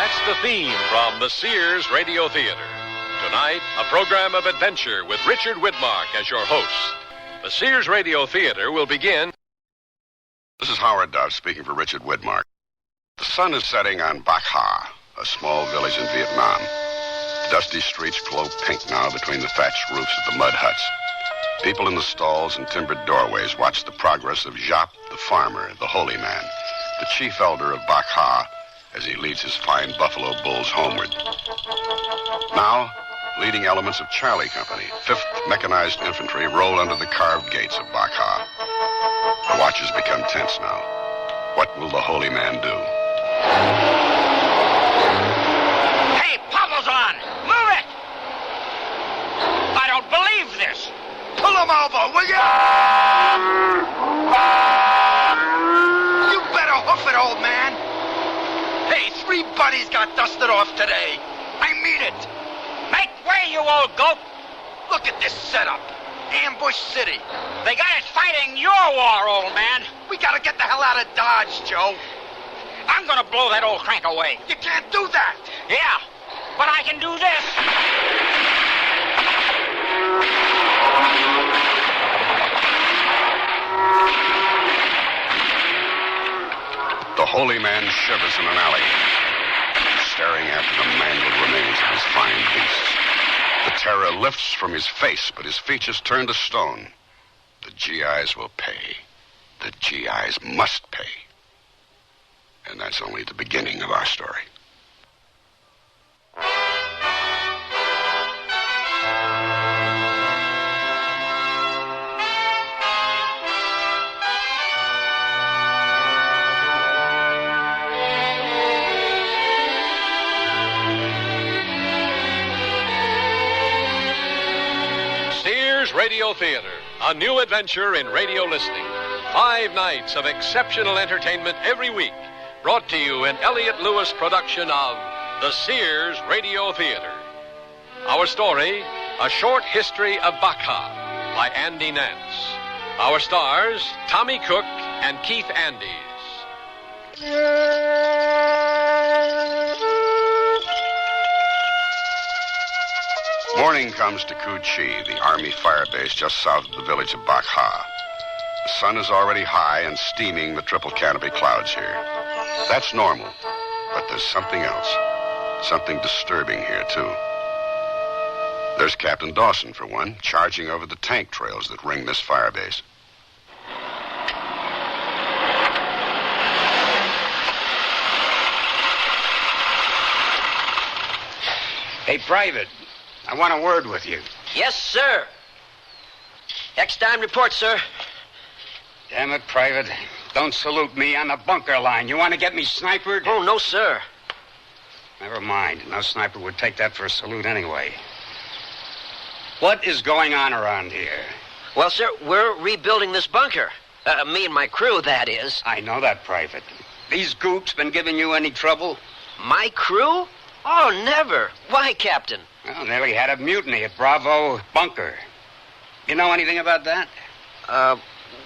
That's the theme from the Sears Radio Theater. Tonight, a program of adventure with Richard Widmark as your host. The Sears Radio Theater will begin. This is Howard Duff speaking for Richard Widmark. The sun is setting on Bac Ha, a small village in Vietnam. The dusty streets glow pink now between the thatched roofs of the mud huts. People in the stalls and timbered doorways watch the progress of Jap, the farmer, the holy man, the chief elder of Bac Ha, as he leads his fine buffalo bulls homeward. Now, leading elements of Charlie Company, 5th Mechanized Infantry, roll under the carved gates of Bac Ha. The watches become tense now. What will the holy man do? Hey, Pavel's on! Move it! I don't believe this! Pull him over, will you? You better hoof it, old man. Hey, 3 buddies got dusted off today. I mean it. Make way, you old goat. Look at this setup. Ambush City. They got us fighting your war, old man. We gotta get the hell out of Dodge, Joe. I'm gonna blow that old crank away. You can't do that. Yeah, but I can do this. The holy man shivers in an alley, staring after the mangled remains of his fine beasts. The terror lifts from his face, but his features turn to stone. The GIs will pay. The GIs must pay. And that's only the beginning of our story. Sears Radio Theater, a new adventure in radio listening. 5 nights of exceptional entertainment every week, brought to you in Elliott Lewis production of the Sears Radio Theater. Our story, A Short History of Bac Ha, by Andy Nance. Our stars, Tommy Cook and Keith Andes. Morning comes to Cu Chi, the Army fire base just south of the village of Bac Ha. The sun is already high and steaming the triple canopy clouds here. That's normal, but there's something else. Something disturbing here, too. There's Captain Dawson, for one, charging over the tank trails that ring this fire base. Hey, Private, I want a word with you. Yes, sir. X-Time report, sir. Damn it, Private. Don't salute me on the bunker line. You want to get me snipered? Oh, no, sir. Never mind. No sniper would take that for a salute anyway. What is going on around here? Well, sir, we're rebuilding this bunker. Me and my crew, that is. I know that, Private. These gooks been giving you any trouble? My crew? Oh, never. Why, Captain? Well, nearly had a mutiny at Bravo Bunker. You know anything about that?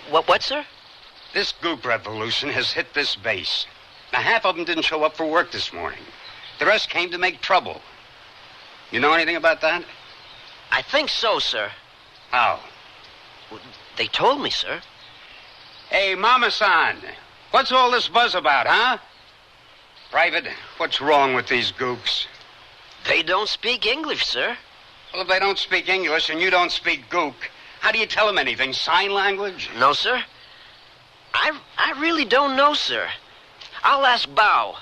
What, sir? This gook revolution has hit this base. Now, half of them didn't show up for work this morning. The rest came to make trouble. You know anything about that? I think so, sir. How? They told me, sir. Hey, Mama-san, what's all this buzz about, huh? Private, what's wrong with these gooks? They don't speak English, sir. Well, if they don't speak English and you don't speak gook, how do you tell them anything? Sign language? No, sir. I really don't know, sir. I'll ask Bao.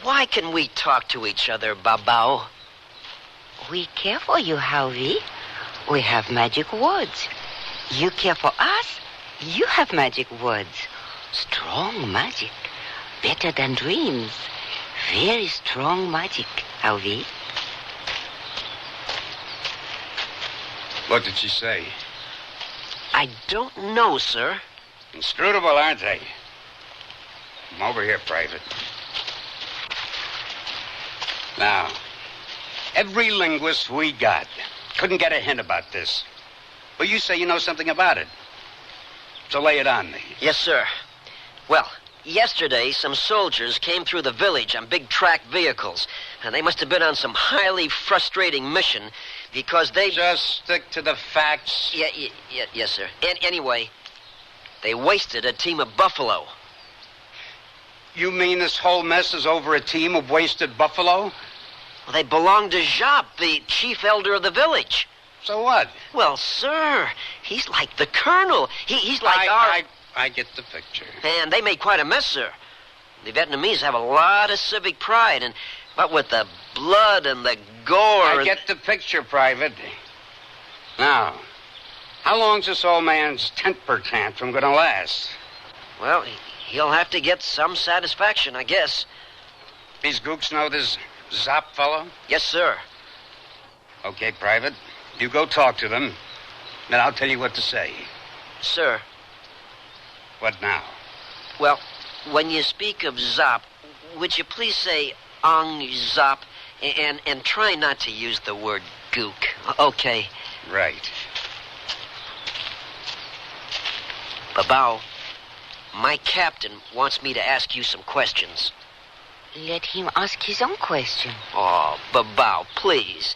Why can we talk to each other, Bao? We care for you, Howie. We have magic words. You care for us, you have magic words. Strong magic. Better than dreams. Very strong magic, Howie. What did she say? I don't know, sir. Inscrutable, aren't they? Come over here, Private. Now, every linguist we got couldn't get a hint about this. Well, you say you know something about it. So lay it on me. Yes, sir. Well, yesterday some soldiers came through the village on big track vehicles. And they must have been on some highly frustrating mission because they... Just stick to the facts. Yes, sir. Anyway, they wasted a team of buffalo. You mean this whole mess is over a team of wasted buffalo? Well, they belong to Jacques, the chief elder of the village. So what? Well, sir, he's like the colonel. He's like I get the picture. And they made quite a mess, sir. The Vietnamese have a lot of civic pride, and what with the blood and the gore... I get the picture, Private. Now, how long's this old man's temper tantrum going to last? Well, he'll have to get some satisfaction, I guess. These gooks know this Zop fellow? Yes, sir. Okay, Private. You go talk to them, then I'll tell you what to say. Sir. What now? Well, when you speak of Zop, would you please say Ong Zop and try not to use the word gook, okay? Right. Babao, my captain wants me to ask you some questions. Let him ask his own question. Oh, Babao, please.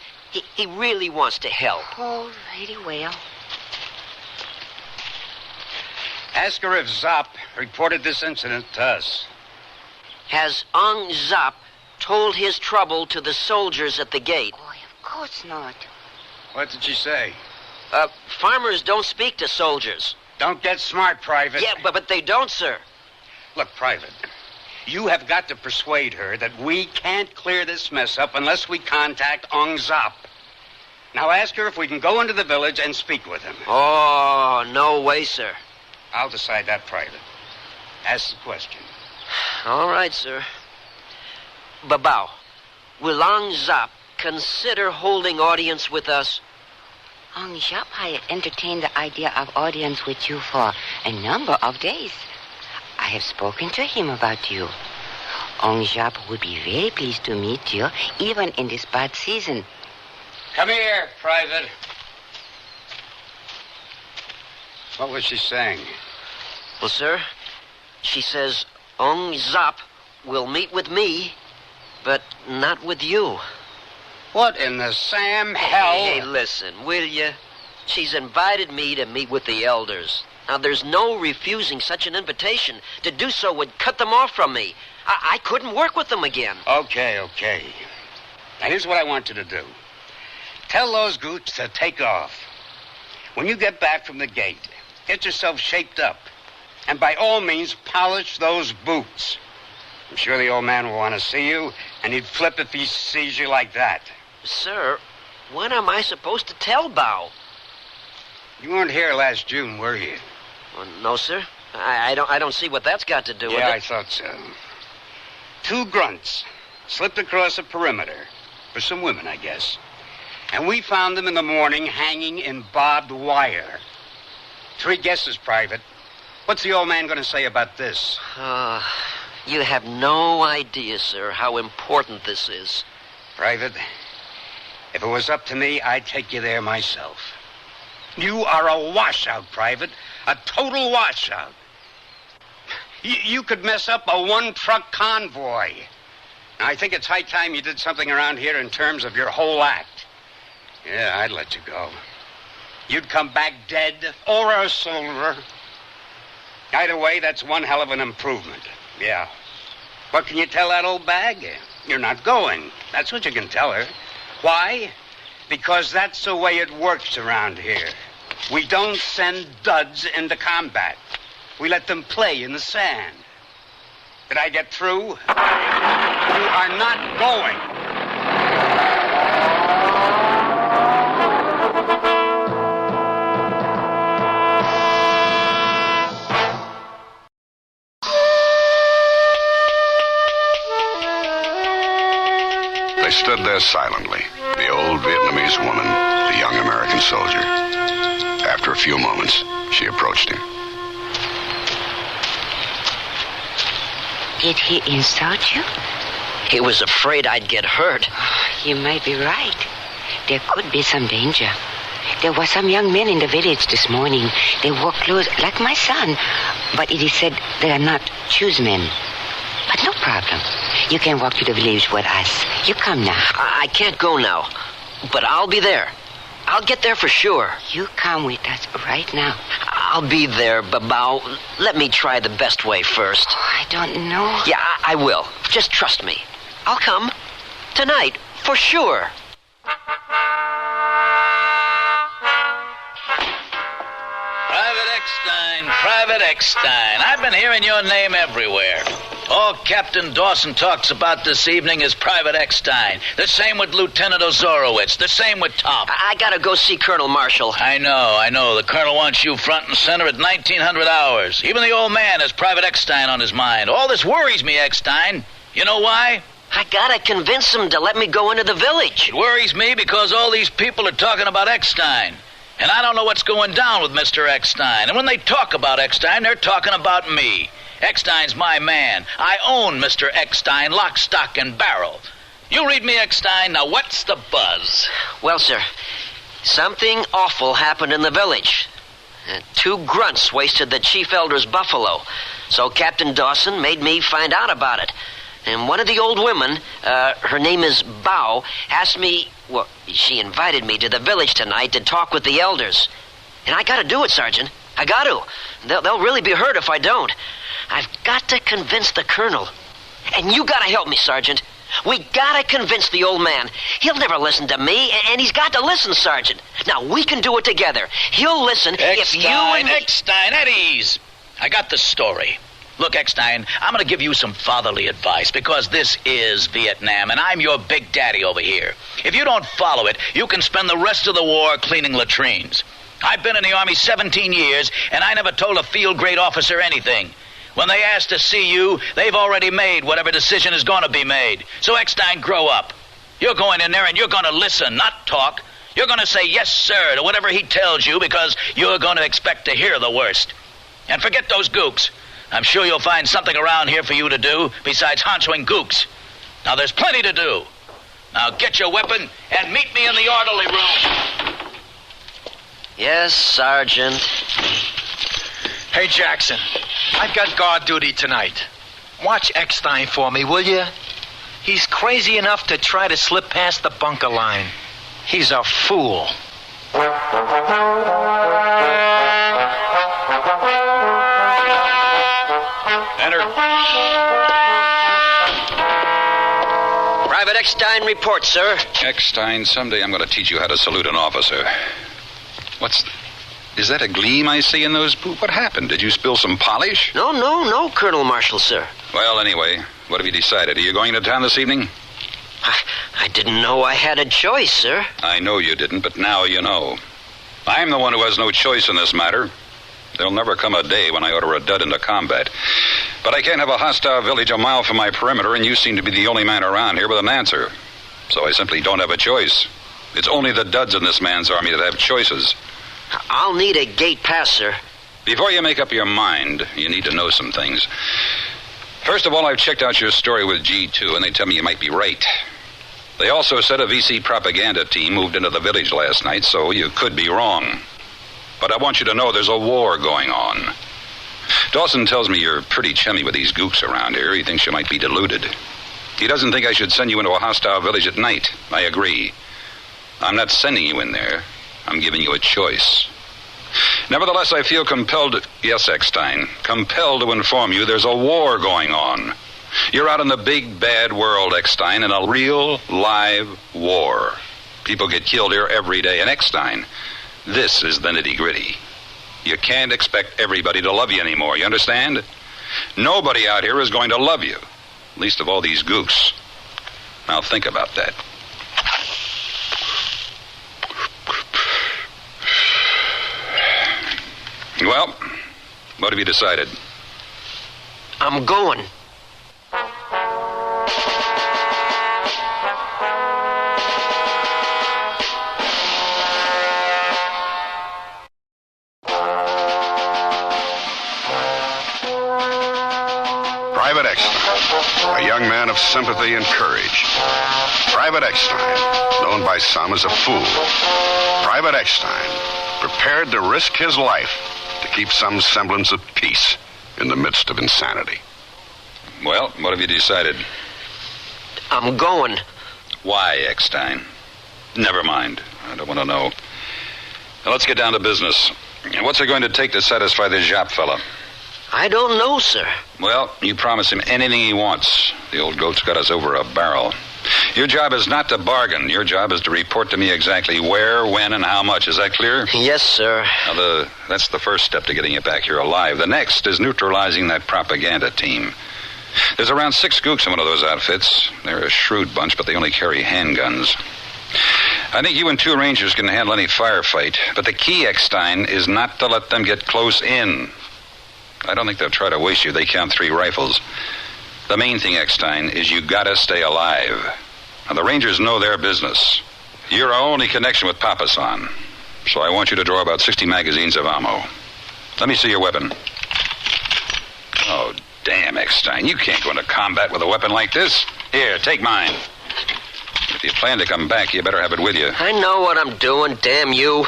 He really wants to help. Oh, very well. Ask her if Zop reported this incident to us. Has Ong Zop told his trouble to the soldiers at the gate? Oh, of course not. What did she say? Farmers don't speak to soldiers. Don't get smart, Private. Yeah, but they don't, sir. Look, Private, you have got to persuade her that we can't clear this mess up unless we contact Ong Zop. Now ask her if we can go into the village and speak with him. Oh, no way, sir. I'll decide that, Private. Ask the question. All right, sir. Babao, will Ong Zop consider holding audience with us? Ong Zop had entertained the idea of audience with you for a number of days. I have spoken to him about you. Ong Zop would be very pleased to meet you, even in this bad season. Come here, Private. What was she saying? Well, sir, she says Ong Zop will meet with me, but not with you. What in the Sam hell? Hey, listen, will you? She's invited me to meet with the elders. Now, there's no refusing such an invitation. To do so would cut them off from me. I couldn't work with them again. Okay. Now, here's what I want you to do. Tell those goots to take off. When you get back from the gate, get yourself shaped up. And by all means, polish those boots. I'm sure the old man will want to see you, and he'd flip if he sees you like that. Sir, when am I supposed to tell Bao? You weren't here last June, were you? Well, no, sir. I don't see what that's got to do with it. Yeah, I thought so. 2 grunts slipped across a perimeter. For some women, I guess. And we found them in the morning hanging in barbed wire. 3 guesses, Private. What's the old man going to say about this? You have no idea, sir, how important this is. Private, if it was up to me, I'd take you there myself. You are a washout, Private. A total washout. You could mess up a 1-truck convoy. Now, I think it's high time you did something around here in terms of your whole act. Yeah, I'd let you go. You'd come back dead or a silver. Either way, that's one hell of an improvement. Yeah. What can you tell that old bag? You're not going. That's what you can tell her. Why? Because that's the way it works around here. We don't send duds into combat. We let them play in the sand. Did I get through? You are not going. They stood there silently, the old Vietnamese woman, the young American soldier. After a few moments, she approached him. Did he insult you? He was afraid I'd get hurt. You might be right. There could be some danger. There were some young men in the village this morning. They wore clothes like my son, but it is said they are not choose men. But no problem. You can walk to the village with us. You come now. I can't go now, but I'll be there. I'll get there for sure. You come with us right now. I'll be there, Babao. Let me try the best way first. Oh, I don't know. Yeah, I will. Just trust me. I'll come. Tonight, for sure. Private Eckstein. I've been hearing your name everywhere. All Captain Dawson talks about this evening is Private Eckstein. The same with Lieutenant Ozorowitz. The same with Top. I gotta go see Colonel Marshall. I know. The Colonel wants you front and center at 1900 hours. Even the old man has Private Eckstein on his mind. All this worries me, Eckstein. You know why? I gotta convince him to let me go into the village. It worries me because all these people are talking about Eckstein. And I don't know what's going down with Mr. Eckstein. And when they talk about Eckstein, they're talking about me. Eckstein's my man. I own Mr. Eckstein, lock, stock, and barrel. You read me, Eckstein. Now, what's the buzz? Well, sir, something awful happened in the village. 2 grunts wasted the chief elder's buffalo. So Captain Dawson made me find out about it. And one of the old women, her name is Bao, asked me, well, she invited me to the village tonight to talk with the elders. And I gotta do it, Sergeant. I got to. They'll really be hurt if I don't. I've got to convince the colonel. And you gotta help me, Sergeant. We gotta convince the old man. He'll never listen to me, and he's got to listen, Sergeant. Now, we can do it together. He'll listen if you and me... Eckstein, at ease. I got the story. Look, Eckstein, I'm going to give you some fatherly advice because this is Vietnam, and I'm your big daddy over here. If you don't follow it, you can spend the rest of the war cleaning latrines. I've been in the Army 17 years, and I never told a field grade officer anything. When they ask to see you, they've already made whatever decision is going to be made. So, Eckstein, grow up. You're going in there and you're going to listen, not talk. You're going to say yes, sir, to whatever he tells you because you're going to expect to hear the worst. And forget those gooks. I'm sure you'll find something around here for you to do besides honchoing gooks. Now, there's plenty to do. Now, get your weapon and meet me in the orderly room. Yes, Sergeant. Hey, Jackson, I've got guard duty tonight. Watch Eckstein for me, will you? He's crazy enough to try to slip past the bunker line. He's a fool. Enter. Private Eckstein reports, sir. Eckstein, someday I'm going to teach you how to salute an officer. Is that a gleam I see in those boots? What happened? Did you spill some polish? No, Colonel Marshall, sir. Well, anyway, what have you decided? Are you going to town this evening? I didn't know I had a choice, sir. I know you didn't, but now you know. I'm the one who has no choice in this matter. There'll never come a day when I order a dud into combat. But I can't have a hostile village a mile from my perimeter, and you seem to be the only man around here with an answer. So I simply don't have a choice. It's only the duds in this man's army that have choices. I'll need a gate pass, sir. Before you make up your mind, you need to know some things. First of all, I've checked out your story with G2, and they tell me you might be right. They also said a VC propaganda team moved into the village last night, so you could be wrong. But I want you to know there's a war going on. Dawson tells me you're pretty chummy with these gooks around here. He thinks you might be deluded. He doesn't think I should send you into a hostile village at night. I agree. I'm not sending you in there. I'm giving you a choice. Nevertheless, I feel compelled yes, Eckstein, compelled to inform you there's a war going on. You're out in the big, bad world, Eckstein, in a real, live war. People get killed here every day. And Eckstein, this is the nitty-gritty. You can't expect everybody to love you anymore, you understand? Nobody out here is going to love you, least of all these gooks. Now think about that. Well, what have you decided? I'm going. Private Eckstein, a young man of sympathy and courage. Private Eckstein, known by some as a fool. Private Eckstein, prepared to risk his life to keep some semblance of peace in the midst of insanity. Well, what have you decided? I'm going. Why, Eckstein? Never mind. I don't want to know. Now, let's get down to business. What's it going to take to satisfy this Jap fella? I don't know, sir. Well, you promise him anything he wants. The old goat's got us over a barrel. Your job is not to bargain. Your job is to report to me exactly where, when, and how much. Is that clear? Yes, sir. Now, that's the first step to getting you back here alive. The next is neutralizing that propaganda team. There's around 6 gooks in one of those outfits. They're a shrewd bunch, but they only carry handguns. I think you and 2 Rangers can handle any firefight, but the key, Eckstein, is not to let them get close in. I don't think they'll try to waste you. They count 3 rifles. The main thing, Eckstein, is you gotta stay alive. Now, the Rangers know their business. You're our only connection with Papasan, so I want you to draw about 60 magazines of ammo. Let me see your weapon. Oh, damn, Eckstein, you can't go into combat with a weapon like this. Here, take mine. If you plan to come back, you better have it with you. I know what I'm doing, damn you.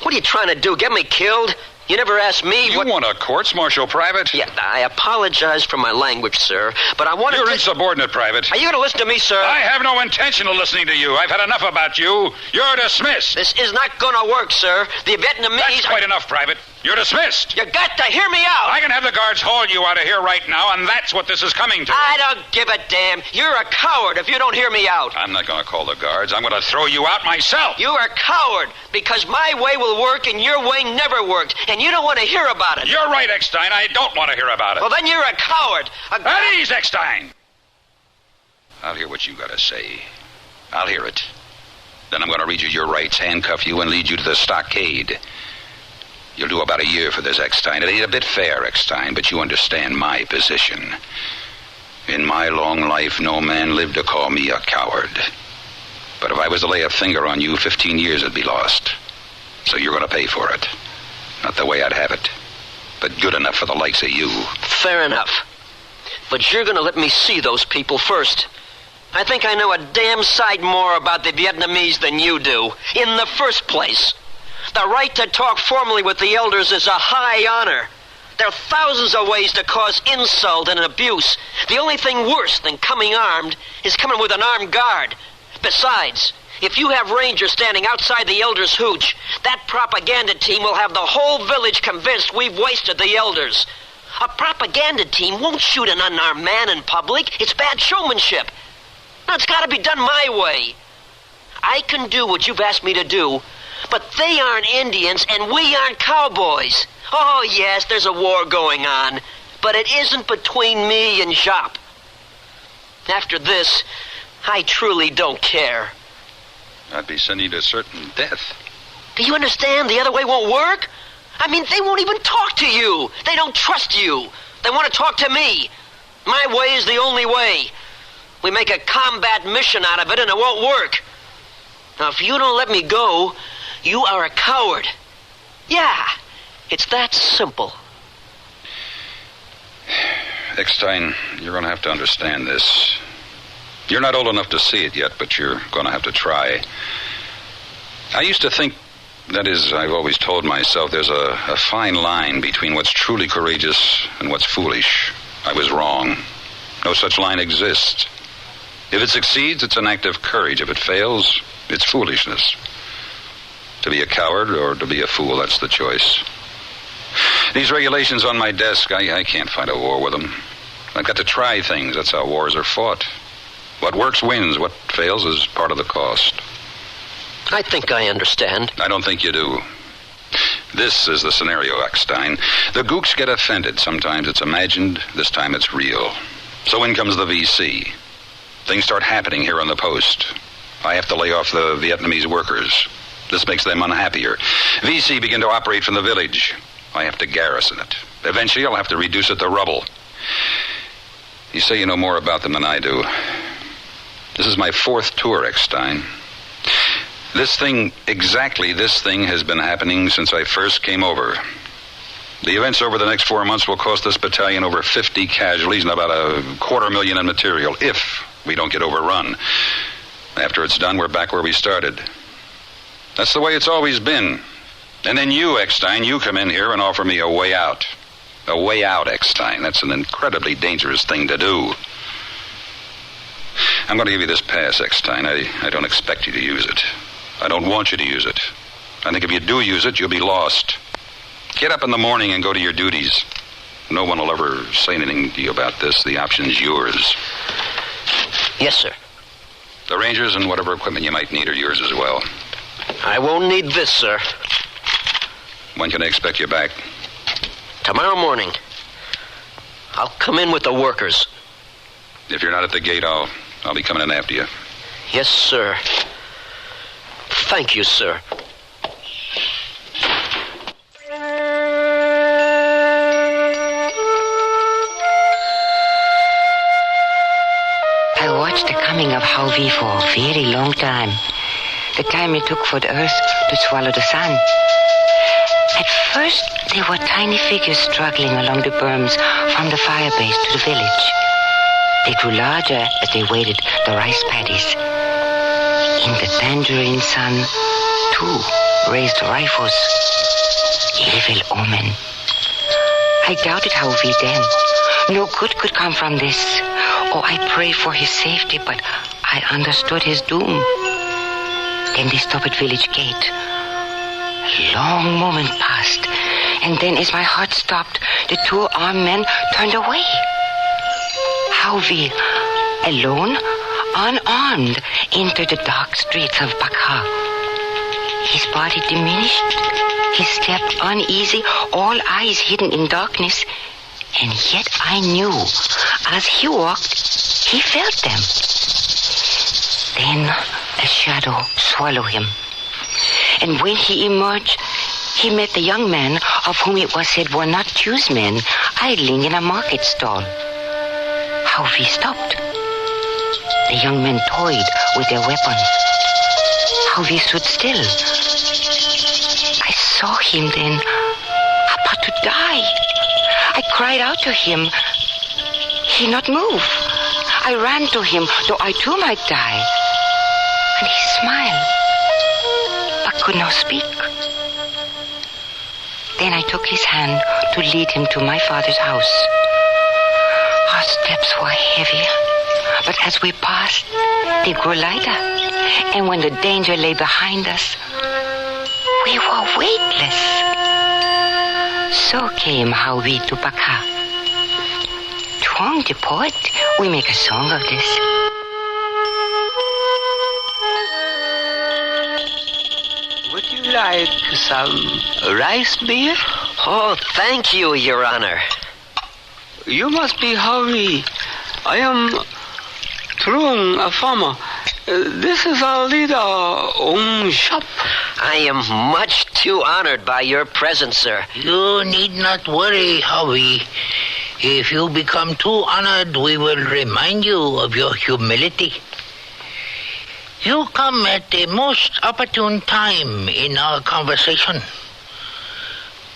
What are you trying to do, get me killed? You never asked me what... You want a courts-martial, Private? Yeah, I apologize for my language, sir, but I want to... You're insubordinate, Private. Are you going to listen to me, sir? I have no intention of listening to you. I've had enough about you. You're dismissed. This is not going to work, sir. The Vietnamese... That's quite enough, Private. You're dismissed. You got to hear me out. I can have the guards haul you out of here right now, and that's what this is coming to. I don't give a damn. You're a coward if you don't hear me out. I'm not going to call the guards. I'm going to throw you out myself. You're a coward because my way will work and your way never worked, and you don't want to hear about it. You're right, Eckstein. I don't want to hear about it. Well, then you're a coward. At ease, Eckstein. I'll hear what you got to say. I'll hear it. Then I'm going to read you your rights, handcuff you, and lead you to the stockade. You'll do about a year for this, Eckstein. It ain't a bit fair, Eckstein, but you understand my position. In my long life, no man lived to call me a coward. But if I was to lay a finger on you, 15 years would be lost. So you're going to pay for it. Not the way I'd have it, but good enough for the likes of you. Fair enough. But you're going to let me see those people first. I think I know a damn sight more about the Vietnamese than you do. In the first place. The right to talk formally with the elders is a high honor. There are thousands of ways to cause insult and abuse. The only thing worse than coming armed is coming with an armed guard. Besides, if you have Rangers standing outside the elders' hooch, that propaganda team will have the whole village convinced we've wasted the elders. A propaganda team won't shoot an unarmed man in public. It's bad showmanship. Now, it's got to be done my way. I can do what you've asked me to do, but they aren't Indians and we aren't cowboys. Oh, yes, there's a war going on, but it isn't between me and Jap. After this, I truly don't care. I'd be sending you to certain death. Do you understand? The other way won't work? I mean, they won't even talk to you. They don't trust you. They want to talk to me. My way is the only way. We make a combat mission out of it and it won't work. Now, if you don't let me go, you are a coward. Yeah, it's that simple. Eckstein, you're going to have to understand this. You're not old enough to see it yet, but you're going to have to try. I used to think, that is, I've always told myself, there's a fine line between what's truly courageous and what's foolish. I was wrong. No such line exists. If it succeeds, it's an act of courage. If it fails, it's foolishness. To be a coward or to be a fool, that's the choice. These regulations on my desk, I can't fight a war with them. I've got to try things. That's how wars are fought. What works wins. What fails is part of the cost. I think I understand. I don't think you do. This is the scenario, Eckstein. The gooks get offended. Sometimes it's imagined. This time it's real. So in comes the VC. Things start happening here on the post. I have to lay off the Vietnamese workers. This makes them unhappier. VC begin to operate from the village. I have to garrison it. Eventually, I'll have to reduce it to rubble. You say you know more about them than I do. This is my 4th tour, Eckstein. Exactly this thing has been happening since I first came over. The events over the next 4 months will cost this battalion over 50 casualties and about $250,000 in material, if we don't get overrun. After it's done, we're back where we started. That's the way it's always been. And then you, Eckstein, you come in here and offer me a way out. A way out, Eckstein. That's an incredibly dangerous thing to do. I'm going to give you this pass, Eckstein. I don't expect you to use it. I don't want you to use it. I think if you do use it, you'll be lost. Get up in the morning and go to your duties. No one will ever say anything to you about this. The option's yours. Yes, sir. The Rangers and whatever equipment you might need are yours as well. I won't need this, sir. When can I expect you back? Tomorrow morning. I'll come in with the workers. If you're not at the gate, I'll be coming in after you. Yes, sir. Thank you, sir. I watched the coming of Harvey for a very long time. The time it took for the earth to swallow the sun. At first, there were tiny figures struggling along the berms from the fire base to the village. They grew larger as they waded the rice paddies. In the tangerine sun, two raised rifles. Evil omen. I doubted Harvey then. No good could come from this. Oh, I prayed for his safety, but I understood his doom. Then they stopped at village gate. A long moment passed, and then as my heart stopped, the two armed men turned away. Harvey, alone, unarmed, entered the dark streets of Bakha. His body diminished, his step uneasy, all eyes hidden in darkness. And yet I knew, as he walked, he felt them. Then a shadow swallowed him. And when he emerged, he met the young man of whom it was said were not Jews men, idling in a market stall. Harvey stopped. The young men toyed with their weapons. Harvey stood still. I saw him then, about to die. I cried out to him. He not move. I ran to him, though I too might die. And he smiled, but could not speak. Then I took his hand to lead him to my father's house. Our steps were heavy, but as we passed, they grew lighter. And when the danger lay behind us, we were weightless. So came Harvey to Bakha. Tuong the poet, we make a song of this. Would you like some rice beer? Oh, thank you, Your Honor. You must be Harvey. I am Trung, a farmer. This is our leader, shop. I am much too honored by your presence, sir. You need not worry, Harvey. If you become too honored, we will remind you of your humility. You come at the most opportune time in our conversation.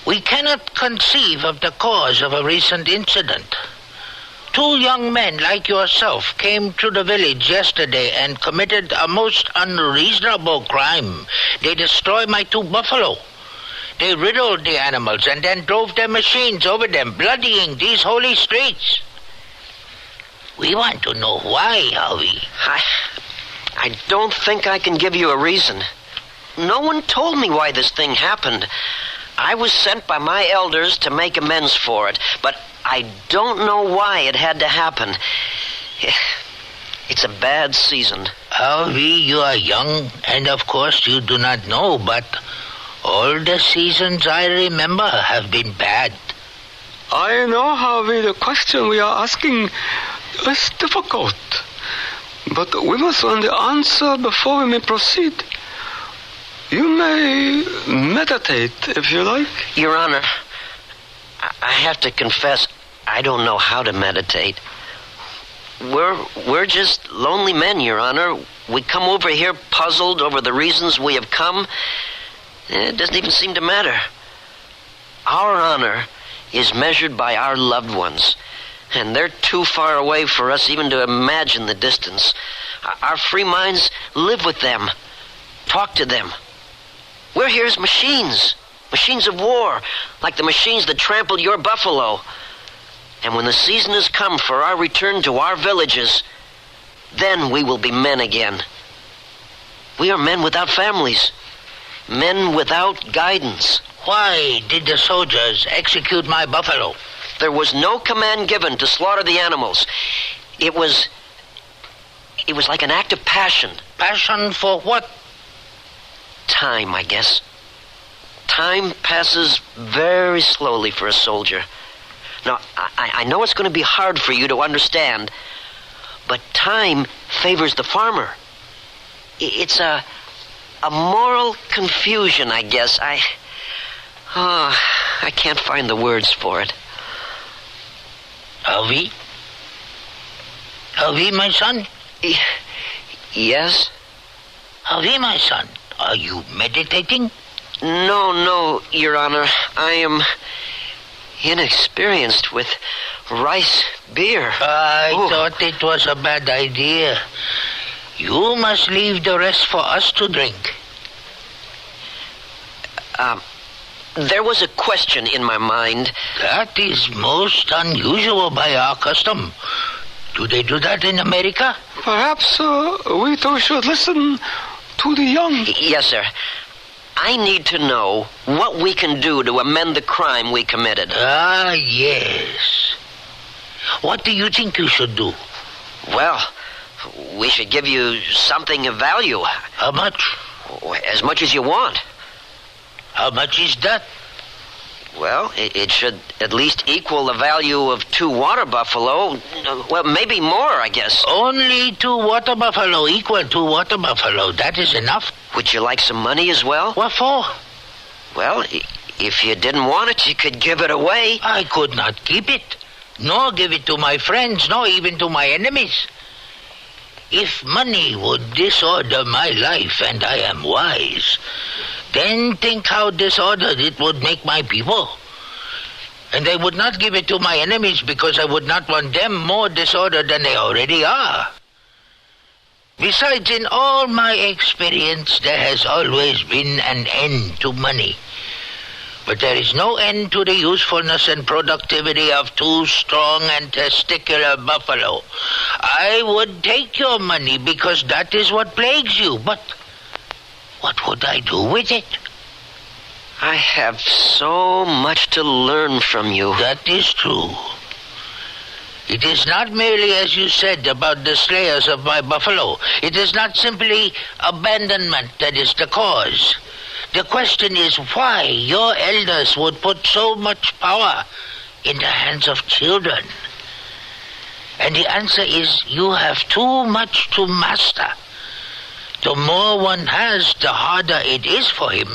We cannot conceive of the cause of a recent incident. Two young men like yourself came to the village yesterday and committed a most unreasonable crime. They destroyed my two buffalo. They riddled the animals and then drove their machines over them, bloodying these holy streets. We want to know why, Harvey. I don't think I can give you a reason. No one told me why this thing happened. I was sent by my elders to make amends for it, but I don't know why it had to happen. It's a bad season. Harvey, you are young, and of course you do not know, but all the seasons I remember have been bad. I know, Harvey, the question we are asking is difficult. But we must learn the answer before we may proceed. You may meditate, if you like. Your Honor, I have to confess, I don't know how to meditate. We're just lonely men, Your Honor. We come over here puzzled over the reasons we have come. It doesn't even seem to matter. Our honor is measured by our loved ones, and they're too far away for us even to imagine the distance. Our free minds live with them, talk to them. We're here as machines of war, like the machines that trampled your buffalo. And when the season has come for our return to our villages, then we will be men again. We are men without families, men without guidance. Why did the soldiers execute my buffalo? There was no command given to slaughter the animals. It was like an act of passion. Passion for what? Time, I guess. Time passes very slowly for a soldier. Now, I know it's going to be hard for you to understand, but time favors the farmer. It's a moral confusion, I guess. I can't find the words for it. Harvey? Harvey, my son? Yes? Harvey, my son, are you meditating? No, Your Honor. I am inexperienced with rice beer. I thought it was a bad idea. You must leave the rest for us to drink. There was a question in my mind. That is most unusual by our custom. Do they do that in America? Perhaps we too should listen to the young. Yes, sir. I need to know what we can do to amend the crime we committed. Ah, yes. What do you think you should do? Well, we should give you something of value. How much? As much as you want. How much is that? Well, it should at least equal the value of 2 water buffalo. Well, maybe more, I guess. Only 2 water buffalo equal 2 water buffalo. That is enough. Would you like some money as well? What for? Well, if you didn't want it, you could give it away. I could not keep it, nor give it to my friends, nor even to my enemies. If money would disorder my life, and I am wise, then think how disordered it would make my people. And I would not give it to my enemies because I would not want them more disordered than they already are. Besides, in all my experience, there has always been an end to money. But there is no end to the usefulness and productivity of 2 strong and testicular buffalo. I would take your money because that is what plagues you, but what would I do with it? I have so much to learn from you. That is true. It is not merely, as you said, about the slayers of my buffalo. It is not simply abandonment that is the cause. The question is why your elders would put so much power in the hands of children. And the answer is you have too much to master. The more one has, the harder it is for him.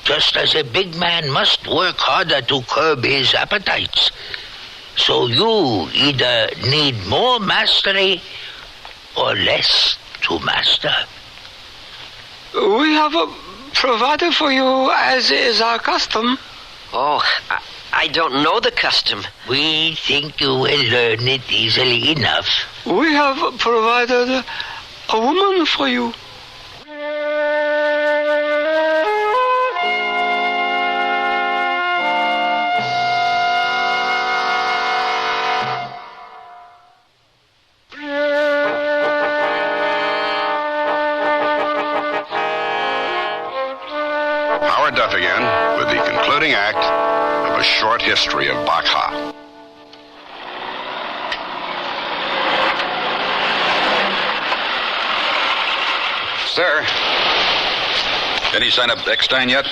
Just as a big man must work harder to curb his appetites. So you either need more mastery or less to master. We have provided for you as is our custom. Oh, I don't know the custom. We think you will learn it easily enough. We have provided a woman for you. Howard Duff again with the concluding act of A Short History of Bakha. Sir, Any sign of Eckstein yet?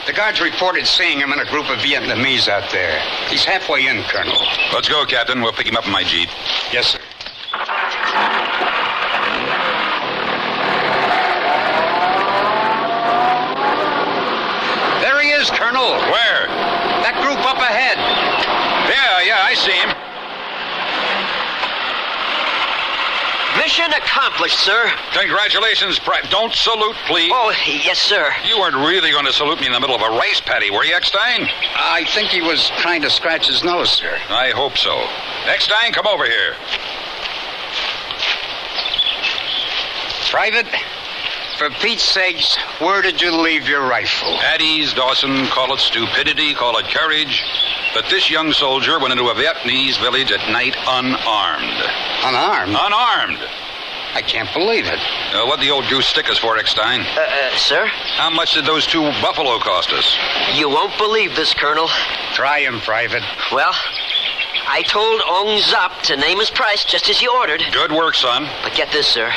the guards reported seeing him in a group of Vietnamese out there. He's halfway in, Colonel. Let's go, Captain. We'll pick him up in my Jeep. Yes, sir. There he is, Colonel. Where? That group up ahead. Yeah, I see him. Mission accomplished, sir. Congratulations, Don't salute, please. Oh, yes, sir. You weren't really going to salute me in the middle of a rice paddy, were you, Eckstein? I think he was trying to scratch his nose, sir. I hope so. Eckstein, come over here. Private, for Pete's sakes, where did you leave your rifle? At ease, Dawson. Call it stupidity, call it courage. But this young soldier went into a Vietnamese village at night unarmed. Unarmed? Unarmed. I can't believe it. What'd the old goose stick us for, Eckstein? Sir? How much did those 2 buffalo cost us? You won't believe this, Colonel. Try him, Private. Well, I told Ong Zop to name his price just as you ordered. Good work, son. But get this, sir.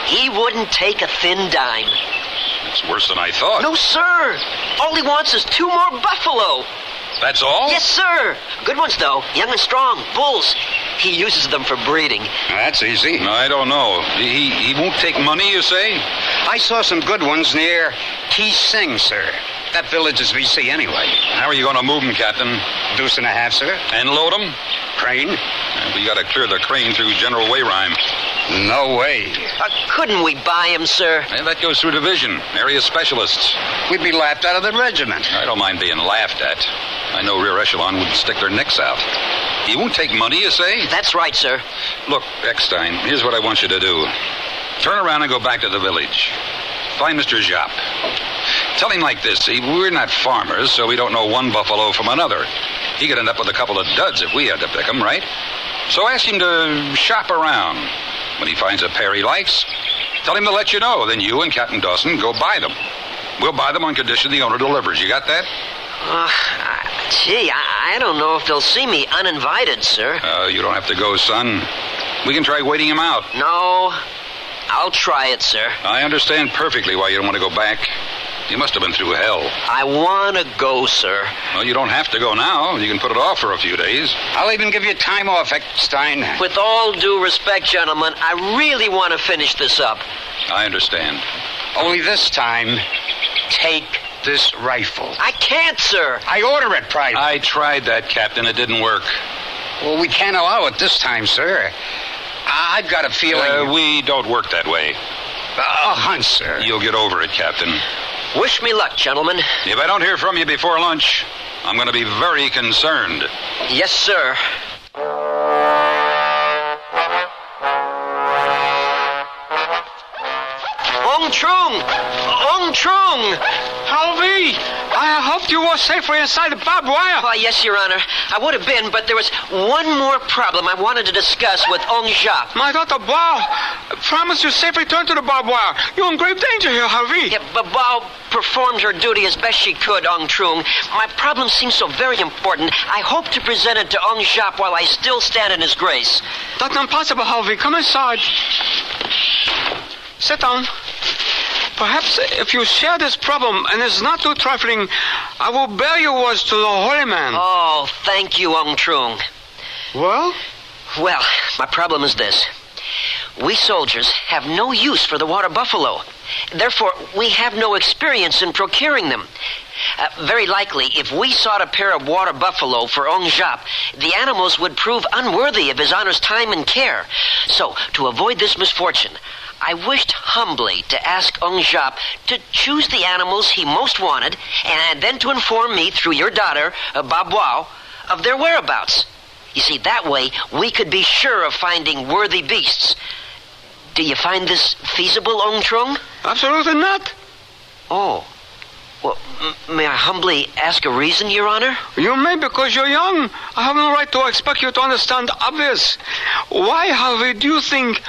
He wouldn't take a thin dime. It's worse than I thought. No, sir. All he wants is 2 more buffalo. That's all? Yes, sir. Good ones, though. Young and strong. Bulls. He uses them for breeding. That's easy. I don't know. He won't take money, you say? I saw some good ones near T. Sing, sir. That village is VC anyway. How are you going to move them, Captain? Deuce and a half, sir. And load them? Crane. We got to clear the crane through General Wayrime. No way. Couldn't we buy him, sir? That goes through division. Area specialists. We'd be laughed out of the regiment. I don't mind being laughed at. I know rear echelon would stick their necks out. He won't take money, you say? That's right, sir. Look, Eckstein, here's what I want you to do. Turn around and go back to the village. Find Mr. Jop. Tell him like this. See, we're not farmers, so we don't know one buffalo from another. He could end up with a couple of duds if we had to pick them, right? So ask him to shop around. When he finds a pair he likes, tell him to let you know. Then you and Captain Dawson go buy them. We'll buy them on condition the owner delivers. You got that? Gee, I don't know if they'll see me uninvited, sir. You don't have to go, son. We can try waiting him out. No, I'll try it, sir. I understand perfectly why you don't want to go back. You must have been through hell. I want to go, sir. Well, you don't have to go now. You can put it off for a few days. I'll even give you time off, Eckstein. With all due respect, gentlemen, I really want to finish this up. I understand. Only this time, take this rifle. I can't, sir. I order it, Private. I tried that, Captain. It didn't work. Well, we can't allow it this time, sir. I've got a feeling... We don't work that way. A hunch, sir. You'll get over it, Captain. Wish me luck, gentlemen. If I don't hear from you before lunch, I'm going to be very concerned. Yes, sir. Ong Trung! Ong Trung! Harvey, I hoped you were safely inside the barbed wire. Why, yes, Your Honor. I would have been, but there was one more problem I wanted to discuss with Ong Jap. My daughter Bao promised you safe return to the barbed wire. You're in grave danger here, Harvey. Yeah, but Bao performed her duty as best she could, Ong Trung. My problem seems so very important. I hope to present it to Ong Jap while I still stand in his grace. That's impossible, Harvey. Come inside. Sit down. Perhaps if you share this problem and it's not too trifling, I will bear your words to the holy man. Oh, thank you, Ong Trung. Well? Well, my problem is this. We soldiers have no use for the water buffalo. Therefore, we have no experience in procuring them. Very likely, if we sought a pair of water buffalo for Ong Jap, the animals would prove unworthy of his honor's time and care. So, to avoid this misfortune, I wished humbly to ask Ong Jap to choose the animals he most wanted, and then to inform me through your daughter, Ba Boao, of their whereabouts. You see, that way we could be sure of finding worthy beasts. Do you find this feasible, Ong Trung? Absolutely not. Oh. Well, may I humbly ask a reason, Your Honor? You may because you're young. I have no right to expect you to understand the obvious. Why, Harvey, do you think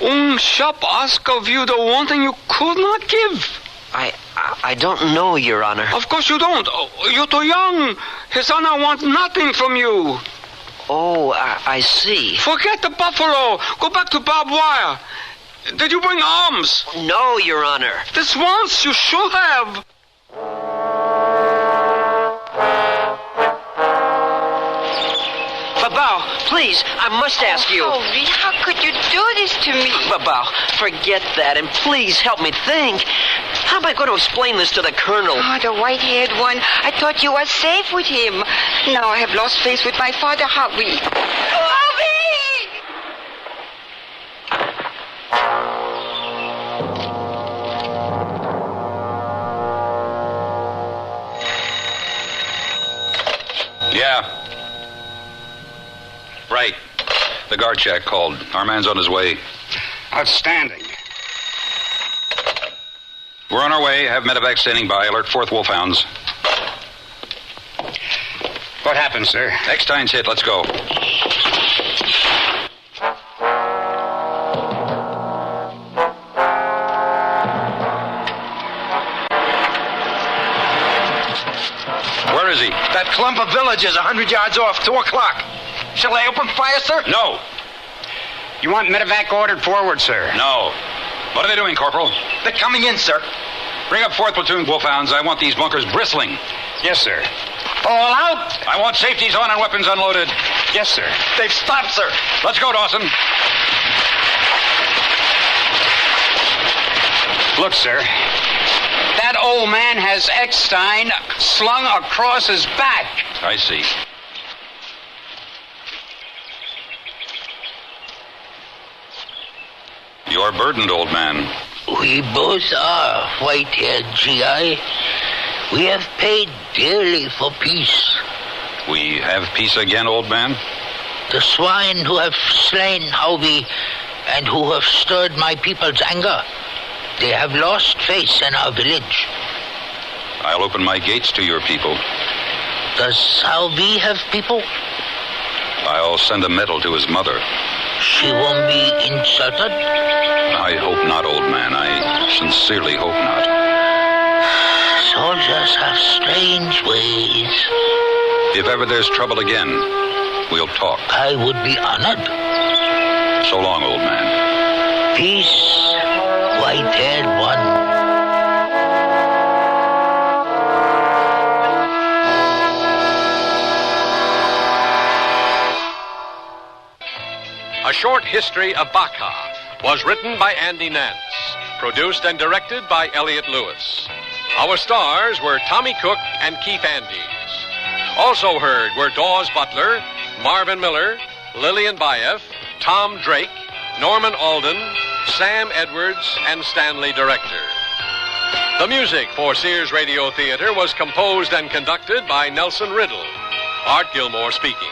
Ong Jap asked of you the one thing you could not give? I don't know, Your Honor. Of course you don't. You're too young. His honor wants nothing from you. Oh, I see. Forget the buffalo. Go back to barbed wire. Did you bring arms? No, Your Honor. This once you should have. Babao, please, I must ask you. Harvey, how could you do this to me? Babao, forget that and please help me think. How am I going to explain this to the Colonel? Oh, the white-haired one. I thought you were safe with him. Now I have lost faith with my father, Harvey. Harvey! The guard shack called. Our man's on his way. Outstanding. We're on our way. Have medevac standing by. Alert 4th Wolfhounds. What happened, sir? Eckstein's hit. Let's go. Where is he? That clump of villages 100 yards off, 2 o'clock. Shall I open fire, sir? No. You want medevac ordered forward, sir? No. What are they doing, Corporal? They're coming in, sir. Bring up 4th Platoon, Wolfhounds. I want these bunkers bristling. Yes, sir. All out? I want safeties on and weapons unloaded. Yes, sir. They've stopped, sir. Let's go, Dawson. Look, sir. That old man has Eckstein slung across his back. I see. You're burdened, old man. We both are, white-haired GI. We have paid dearly for peace. We have peace again, old man? The swine who have slain Howie and who have stirred my people's anger, they have lost face in our village. I'll open my gates to your people. Does Howie have people? I'll send a medal to his mother. She won't be insulted? I hope not, old man. I sincerely hope not. Soldiers have strange ways. If ever there's trouble again, we'll talk. I would be honored. So long, old man. Peace, white-haired one. A Short History of Baccha was written by Andy Nance, produced and directed by Elliott Lewis. Our stars were Tommy Cook and Keith Andes. Also heard were Dawes Butler, Marvin Miller, Lillian Baeff, Tom Drake, Norman Alden, Sam Edwards, and Stanley Director. The music for Sears Radio Theater was composed and conducted by Nelson Riddle. Art Gilmore speaking.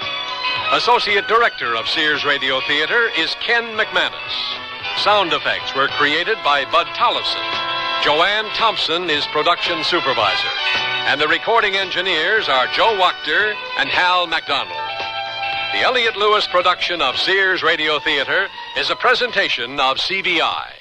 Associate Director of Sears Radio Theater is Ken McManus. Sound effects were created by Bud Tollefson. Joanne Thompson is production supervisor. And the recording engineers are Joe Wachter and Hal MacDonald. The Elliott Lewis production of Sears Radio Theater is a presentation of CBI.